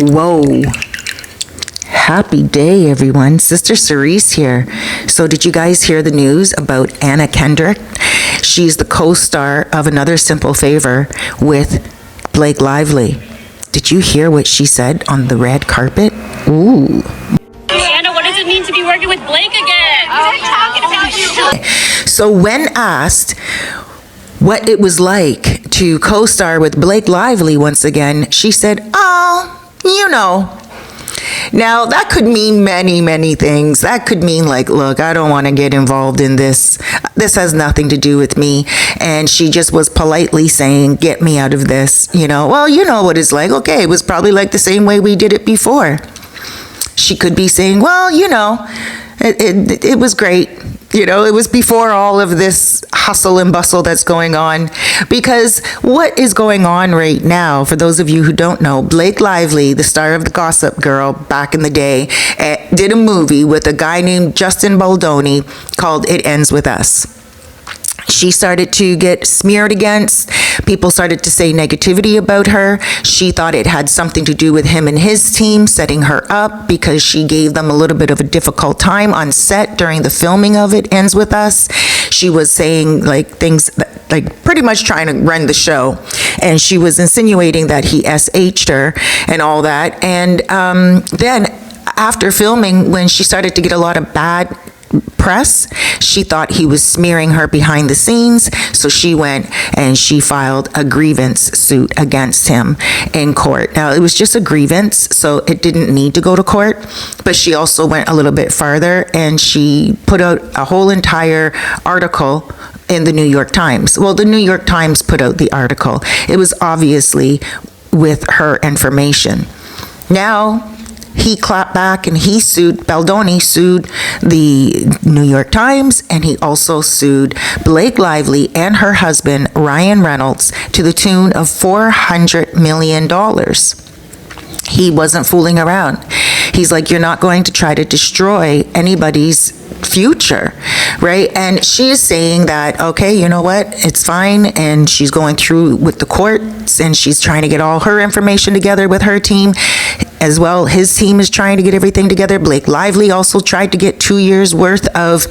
Whoa. Happy day, everyone. Sister Cerise here. So did you guys hear the news about Anna Kendrick? She's the co-star of Another Simple Favor with Blake Lively. Did you hear what she said on the red carpet? Ooh. Anna, what does it mean to be working with Blake again? We're talking about you. So when asked what it was like to co-star with Blake Lively once again, she said, "Oh, you know." Now, that could mean many, many things. That could mean like, look, I don't want to get involved in this. This has nothing to do with me. And she just was politely saying, get me out of this. Well, you know what it's like. Okay, it was probably like the same way we did it before. She could be saying, well, it was great. It was before all of this hustle and bustle that's going on. Because what is going on right now, for those of you who don't know, Blake Lively, the star of the Gossip Girl back in the day, did a movie with a guy named Justin Baldoni called It Ends With Us. She started to get smeared against. People started to say negativity about her. She thought it had something to do with him and his team setting her up because she gave them a little bit of a difficult time on set during the filming of It Ends With Us. She was saying things pretty much trying to run the show. And she was insinuating that he SH'd her and all that. And then after filming, when she started to get a lot of bad press, she thought he was smearing her behind the scenes, so she went and she filed a grievance suit against him in court. Now, it was just a grievance, so it didn't need to go to court, but she also went a little bit farther and she put out a whole entire article in the New York Times. Well, the New York Times put out the article. It was obviously with her information. Now, he clapped back and Baldoni sued the New York Times, and he also sued Blake Lively and her husband, Ryan Reynolds, to the tune of $400 million. He wasn't fooling around. He's like, you're not going to try to destroy anybody's future, right? And she is saying that, okay, you know what, it's fine. And she's going through with the courts and she's trying to get all her information together with her team as well. His team is trying to get everything together. Blake Lively also tried to get 2 years worth of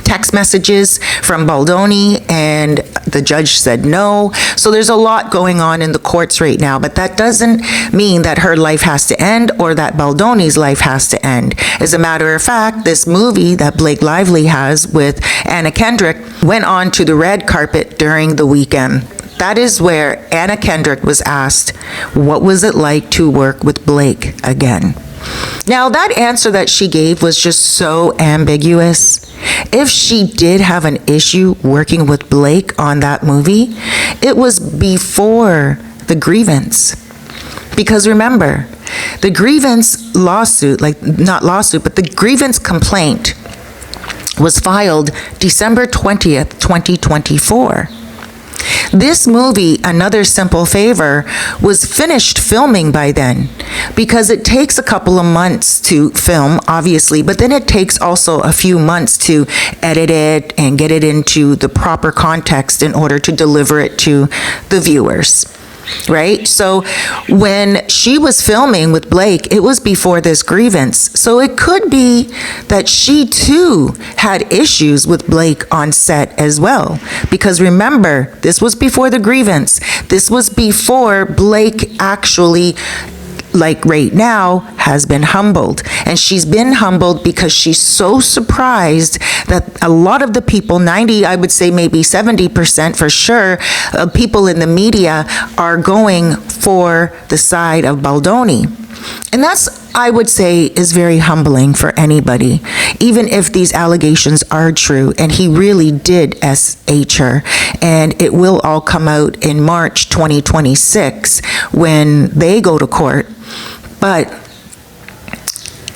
text messages from Baldoni, and the judge said no. So there's a lot going on in the courts right now, but that doesn't mean that her life has to end or that Baldoni's life has to end. As a matter of fact, this movie that Blake Lively has with Anna Kendrick went on to the red carpet during the weekend. That is where Anna Kendrick was asked, what was it like to work with Blake again? Now, that answer that she gave was just so ambiguous. If she did have an issue working with Blake on that movie, it was before the grievance. Because remember, the grievance lawsuit, but the grievance complaint was filed December 20th, 2024. This movie, Another Simple Favor, was finished filming by then, because it takes a couple of months to film, obviously, but then it takes also a few months to edit it and get it into the proper context in order to deliver it to the viewers. Right? So when she was filming with Blake, it was before this grievance. So it could be that she too had issues with Blake on set as well. Because remember, this was before the grievance. This was before Blake actually, like right now, has been humbled. And she's been humbled because she's so surprised that a lot of the people, 90, I would say maybe 70% for sure, people in the media are going for the side of Baldoni. And that's, I would say, is very humbling for anybody, even if these allegations are true and he really did SH her. And it will all come out in March 2026 when they go to court. But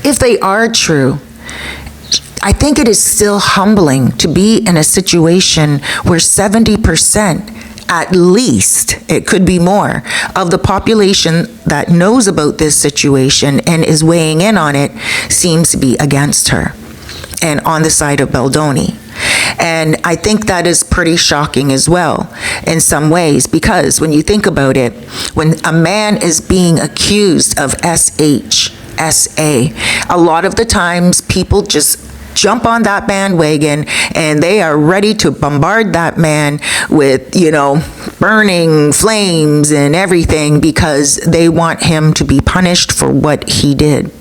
if they are true, I think it is still humbling to be in a situation where 70%, at least, it could be more, of the population that knows about this situation and is weighing in on it seems to be against her and on the side of Baldoni. And I think that is pretty shocking as well in some ways, because when you think about it, when a man is being accused of SHSA, a lot of the times people just jump on that bandwagon and they are ready to bombard that man with, burning flames and everything because they want him to be punished for what he did.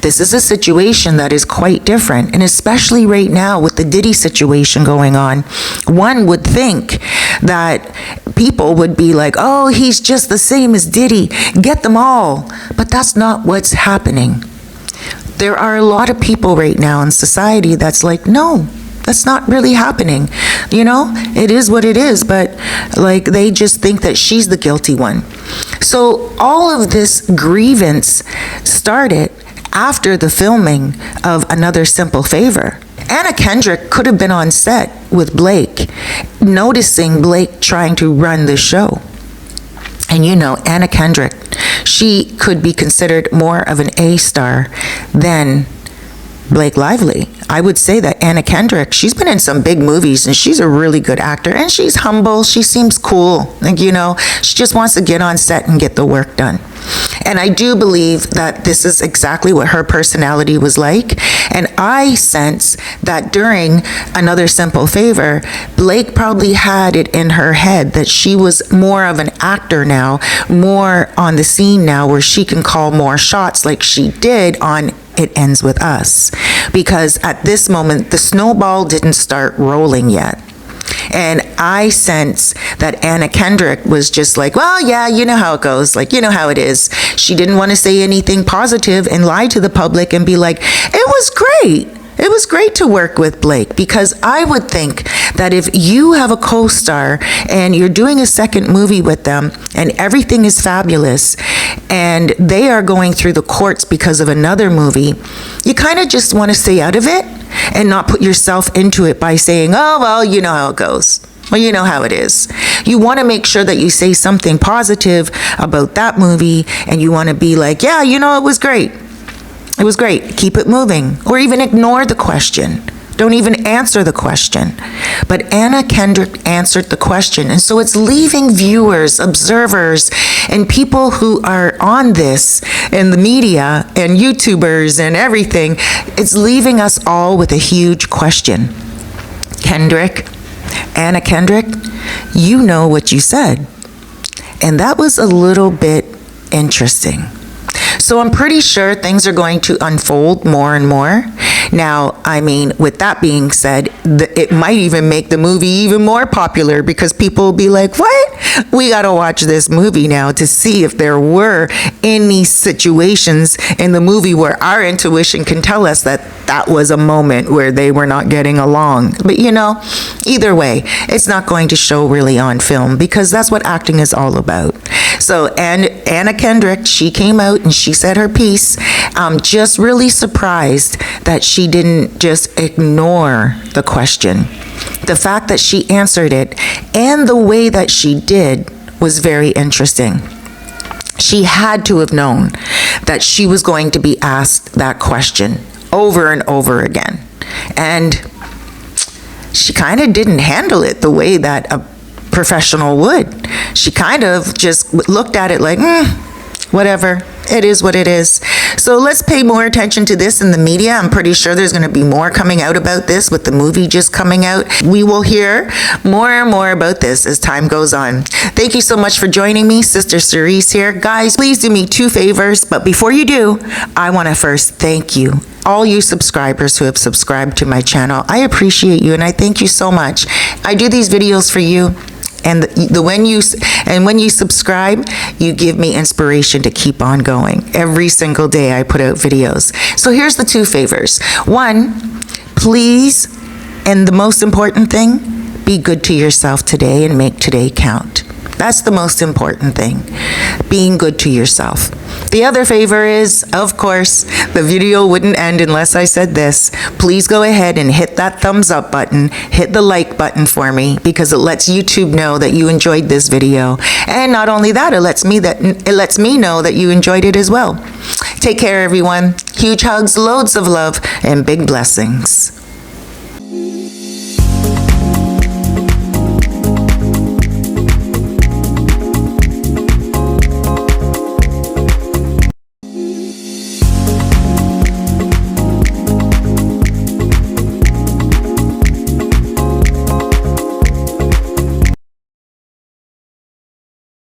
This is a situation that is quite different, and especially right now with the Diddy situation going on, one would think that people would be like, oh, he's just the same as Diddy, get them all. But that's not what's happening. There are a lot of people right now in society that's like, no, that's not really happening. It is what it is, but they just think that she's the guilty one. So all of this grievance started after the filming of Another Simple Favor. Anna Kendrick could have been on set with Blake, noticing Blake trying to run the show. And Anna Kendrick, she could be considered more of an A-star than Blake Lively. I would say that Anna Kendrick, she's been in some big movies and she's a really good actor, and she's humble, she seems cool, she just wants to get on set and get the work done. And I do believe that this is exactly what her personality was like. And I sense that during Another Simple Favor, Blake probably had it in her head that she was more of an actor now, more on the scene now, where she can call more shots like she did on It Ends With Us. Because at this moment, the snowball didn't start rolling yet. And I sense that Anna Kendrick was just like, well, yeah, you know how it goes. You know how it is. She didn't want to say anything positive and lie to the public and be like, it was great. It was great to work with Blake, because I would think that if you have a co-star and you're doing a second movie with them and everything is fabulous and they are going through the courts because of another movie, you kind of just want to stay out of it and not put yourself into it by saying, oh, well, you know how it goes. Well, you know how it is. You want to make sure that you say something positive about that movie, and you want to be like, yeah, it was great. It was great. Keep it moving. Or even ignore the question. Don't even answer the question. But Anna Kendrick answered the question. And so it's leaving viewers, observers, and people who are on this in the media and YouTubers and everything, it's leaving us all with a huge question. Anna Kendrick, you know what you said. And that was a little bit interesting. So I'm pretty sure things are going to unfold more and more. Now, with that being said, it might even make the movie even more popular, because people will be like, what? We got to watch this movie now to see if there were any situations in the movie where our intuition can tell us that that was a moment where they were not getting along. But either way, it's not going to show really on film, because that's what acting is all about. So, and Anna Kendrick, she came out and she said her piece. I'm just really surprised that she didn't just ignore the question. The fact that she answered it and the way that she did was very interesting. She had to have known that she was going to be asked that question over and over again. And she kind of didn't handle it the way that a professional would. She kind of just looked at it like, whatever, it is what it is. So let's pay more attention to this in the media. I'm pretty sure there's going to be more coming out about this with the movie just coming out. We will hear more and more about this as time goes on. Thank you so much for joining me. Sister Cerise here. Guys, please do me 2 favors. But before you do, I want to first thank you, all you subscribers who have subscribed to my channel. I appreciate you and I thank you so much. I do these videos for you. And when you subscribe, you give me inspiration to keep on going. Every single day I put out videos. So here's the 2 favors. 1, please, and the most important thing, be good to yourself today and make today count. That's the most important thing, being good to yourself. The other favor is, of course, the video wouldn't end unless I said this. Please go ahead and hit that thumbs up button, hit the like button for me, because it lets YouTube know that you enjoyed this video. And not only that, it lets me know that you enjoyed it as well. Take care, everyone. Huge hugs, loads of love, and big blessings.